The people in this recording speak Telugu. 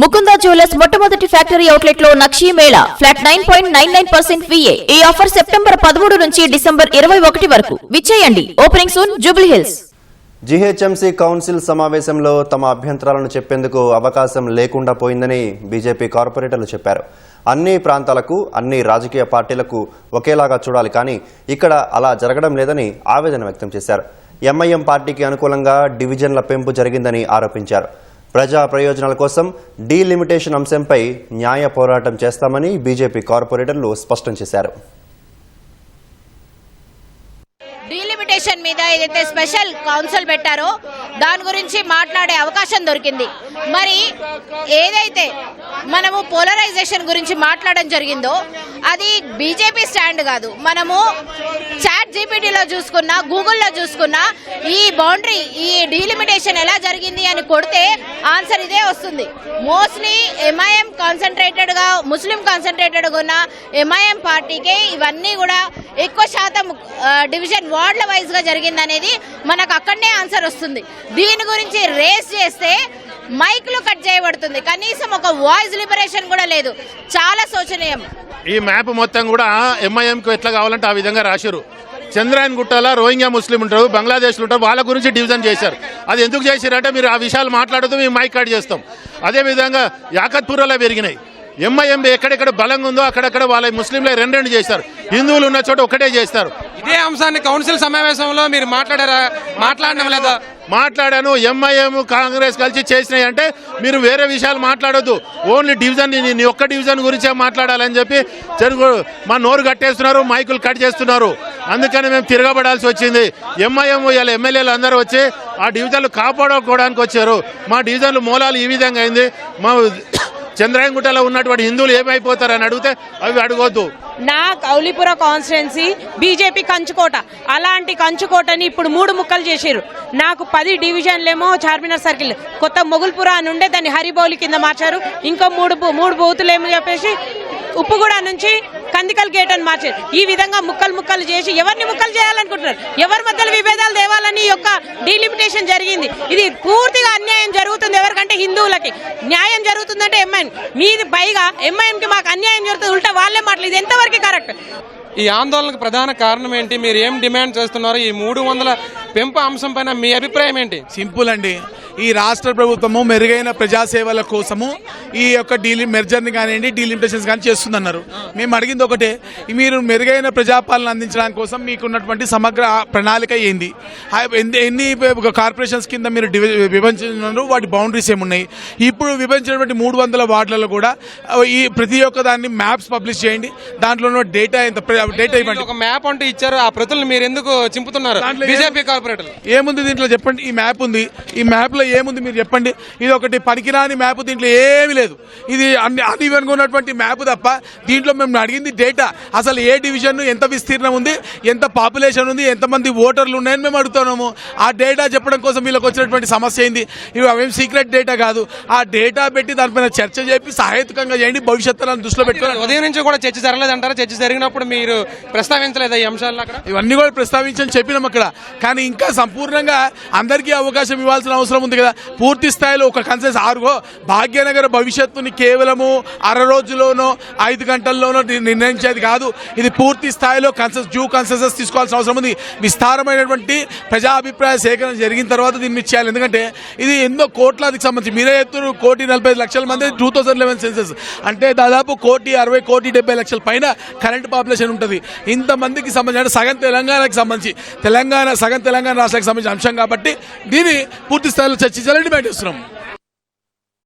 ముకుందా జ్యువెలర్స్ మొట్టమొదటి ఫ్యాక్టరీ అవుట్లెట్ లో నక్షీ మేళా ఫ్లాట్ 9.99% VA. ఈ ఆఫర్ సెప్టెంబర్ 13 నుంచి డిసెంబర్ 21 వరకు. విచ్చేయండి. Opening soon Jubilee Hills. GHMC council సమావేశంలో తమ అభ్యంతరాలను చెప్పేందుకు అవకాశం లేకుండా పోయిందని బీజేపీ కార్పొరేటర్లు చెప్పారు. అన్ని ప్రాంతాలకు అన్ని రాజకీయ పార్టీలకు ఒకేలాగా చూడాలి, కానీ ఇక్కడ అలా జరగడం లేదని ఆవేదన వ్యక్తం చేశారు. ఎంఐఎం పార్టీకి అనుకూలంగా డివిజన్ల పెంపు జరిగిందని ఆరోపించారు. ప్రజా ప్రయోజనాల కోసం డీలిమిటేషన్ అంశంపై న్యాయ పోరాటం చేస్తామని బీజేపీ కార్పొరేటర్లు స్పష్టం చేశారు. డీలిమిటేషన్ మీద ఏదైతే స్పెషల్ కౌన్సిల్ పెట్టారో దాని గురించి మాట్లాడే అవకాశం దొరికింది. మరి ఏదైతే మనము పోలరైజేషన్ గురించి మాట్లాడడం జరిగిందో అది బీజేపీ స్టాండ్ కాదు. మనము చాట్ జీపీటీలో చూసుకున్నా, గూగుల్లో చూసుకున్నా ఈ బౌండరీ, ఈ డీలిమిటేషన్ ఎలా జరిగింది అని కొడితే ఆన్సర్ ఇదే వస్తుంది. మోస్ట్లీ ఎంఐఎం కాన్సన్ట్రేటెడ్ గా, ముస్లిం కాన్సన్ట్రేటెడ్ గా ఉన్న ఎంఐఎం పార్టీకే ఇవన్నీ కూడా ఎక్కువ శాతం డివిజన్ వార్డుల వైజ్ గా జరిగిందనేది మనకు అక్కడనే ఆన్సర్ వస్తుంది. దీని గురించి రేస్ చేస్తే మైక్లు కట్ చేయబడుతుంది. కనీసం ఒక వాయిస్ లిబరేషన్ కూడా లేదు. చాలా శోచనీయం. ఈ మ్యాప్ మొత్తం కూడా ఎంఐఎంకు ఎట్లా కావాలంటే ఆ విధంగా రాశారు. చంద్రాయన్ గుట్టలో రోహింగ్యా ముస్లిం ఉంటారు, బంగ్లాదేశ్లు ఉంటారు, వాళ్ళ గురించి డివిజన్ చేశారు. అది ఎందుకు చేశారంటే మీరు ఆ విషయాలు మాట్లాడుతూ మేము మైక్ కట్ చేస్తాం. అదేవిధంగా యాకత్పూర్లో పెరిగినాయి. ఎంఐఎం ఎక్కడెక్కడ బలంగా ఉందో అక్కడక్కడ వాళ్ళ ముస్లింలే రెండు చేస్తారు, హిందువులు ఉన్న చోట ఒకటే చేస్తారు. ఇదే అంశాన్ని కౌన్సిల్ సమావేశంలో మీరు మాట్లాడడం లేదా? మాట్లాడాను. ఎంఐఎం కాంగ్రెస్ కలిసి చేసినాయి అంటే మీరు వేరే విషయాలు మాట్లాడొద్దు, ఓన్లీ డివిజన్, నీ ఒక్క డివిజన్ గురించే మాట్లాడాలని చెప్పి మా నోరు కట్టేస్తున్నారు, మైకులు కట్ చేస్తున్నారు. అందుకని మేము తిరగబడాల్సి వచ్చింది. ఎంఐఎం ఇలా ఎమ్మెల్యేలు అందరూ వచ్చి ఆ డివిజన్లు కాపాడుకోవడానికి వచ్చారు. మా డివిజన్లు మూలాలు ఈ విధంగా అయింది. మా చంద్రాయన్గుట్టలో ఉన్నటువంటి హిందువులు ఏమైపోతారని అడిగితే అవి అడగొద్దు. నా కౌలిపుర కాన్స్టిట్యున్సీ బీజేపీ కంచుకోట. అలాంటి కంచుకోటని ఇప్పుడు 3 ముక్కలు చేశారు. నాకు 10 డివిజన్లేమో చార్మినార్ సర్కిల్, కొత్త మొగుల్పుర అని ఉండే దాన్ని హరిబౌలి కింద మార్చారు. ఇంకో 3 బూతులేమో చెప్పేసి ఉప్పుగూడ నుంచి కందికల్ గేట్ అని మార్చారు. ఈ విధంగా ముక్కలు చేసి ఎవరిని ముక్కలు చేయాలనుకుంటున్నారు? ఎవరి మధ్యలో విభేదాలు తేవాలని యొక్క డీలిమిటేషన్ జరిగింది. ఇది పూర్తిగా అన్యాయం జరుగుతుంది. ఎవరికంటే హిందువులకి న్యాయం జరుగుతుందంటే ఎంఐఎం మీది, పైగా ఎంఐఎంకి మాకు అన్యాయం జరుగుతుంది. ఉల్టా వాళ్ళే మాటలు. ఇది ఎంతవరకు కరెక్ట్? ఈ ఆందోళనకు ప్రధాన కారణం ఏంటి? మీరు ఏం డిమాండ్ చేస్తున్నారు? ఈ 300 పెంపు అంశం పైన మీ అభిప్రాయం ఏంటి? సింపుల్ అండి. ఈ రాష్ట్ర ప్రభుత్వము మెరుగైన ప్రజాసేవల కోసము ఈ యొక్క మెర్జర్ని కానివ్వండి, డీలిమిటేషన్స్ కానీ చేస్తుందన్నారు. మేము అడిగింది ఒకటే, మీరు మెరుగైన ప్రజాపాలన అందించడానికి కోసం మీకున్నటువంటి సమగ్ర ప్రణాళిక ఏంది? ఎన్ని కార్పొరేషన్స్ కింద మీరు విభజించున్నారు? వాటి బౌండరీస్ ఏమున్నాయి? ఇప్పుడు విభజించినటువంటి 300 వార్డులలో కూడా ఈ ప్రతి ఒక్క దాన్ని మ్యాప్స్ పబ్లిష్ చేయండి. దాంట్లో ఉన్న డేటా డేటా ఇవ్వండి. ఒక మ్యాప్ అంటే ఇచ్చారు, ఆ ప్రతులను మీరు ఎందుకు చింపుతున్నారు? బీజేపీ కార్పొరేటర్ ఏముంది దీంట్లో చెప్పండి? ఈ మ్యాప్ ఉంది, ఈ మ్యాప్ లో ఏముంది మీరు చెప్పండి? ఇది ఒకటి పనికిరాని మ్యాప్, దీంట్లో ఏమీ లేదు. ఇది అన్ఈవెన్ గా ఉన్నటువంటి మ్యాప్ తప్ప దీంట్లో మేము అడిగింది డేటా. అసలు ఏ డివిజన్ ఎంత విస్తీర్ణం ఉంది, ఎంత పాపులేషన్ ఉంది, ఎంతమంది ఓటర్లు ఉన్నాయని మేము అడుగుతున్నాము. ఆ డేటా చెప్పడం కోసం వీళ్ళకి వచ్చినటువంటి సమస్య ఏంది? ఇవి అవేం సీక్రెట్ డేటా కాదు. ఆ డేటా పెట్టి దానిపైన చర్చ చేసి సహాయకంగా చేయండి. భవిష్యత్తులో దృష్టిలో పెట్టుకుని ఉదయం నుంచి కూడా చర్చ జరగలేదంటారా? చర్చ జరిగినప్పుడు మీరు ప్రస్తావించలేదా ఈ అంశాలను? అక్కడ ఇవన్నీ కూడా ప్రస్తావించని చెప్పినాం అక్కడ. కానీ ఇంకా సంపూర్ణంగా అందరికీ అవకాశం ఇవ్వాల్సిన అవసరం ఉంది కదా. పూర్తి స్థాయిలో ఒక కన్సెన్స్ భాగ్యనగర భవిష్యత్తుని కేవలము 6 రోజుల్లోనో 5 గంటల్లోనో నిర్ణయించేది కాదు. ఇది పూర్తి స్థాయిలో కన్సెన్సస్ తీసుకోవాల్సిన అవసరం ఉంది. విస్తారమైనటువంటి ప్రజాభిప్రాయ సేకరణ జరిగిన తర్వాత దీన్ని చేయాలి. ఎందుకంటే ఇది ఎన్నో కోట్లాదికి సంబంధించి మీరే ఎత్తురు 1,45,00,000 మంది 2011 సెన్సెస్ అంటే దాదాపు 1,60,00,000 1,70,00,000 పైన కరెంట్ పాపులేషన్ ఉంటుంది. ఇంతమందికి సంబంధించిన సగం తెలంగాణకి సంబంధించి సగం తెలంగాణ రాష్ట్రానికి సంబంధించిన అంశం కాబట్టి దీన్ని పూర్తి స్థాయిలో చర్చించాలని డిమాండ్ చేస్తున్నాం.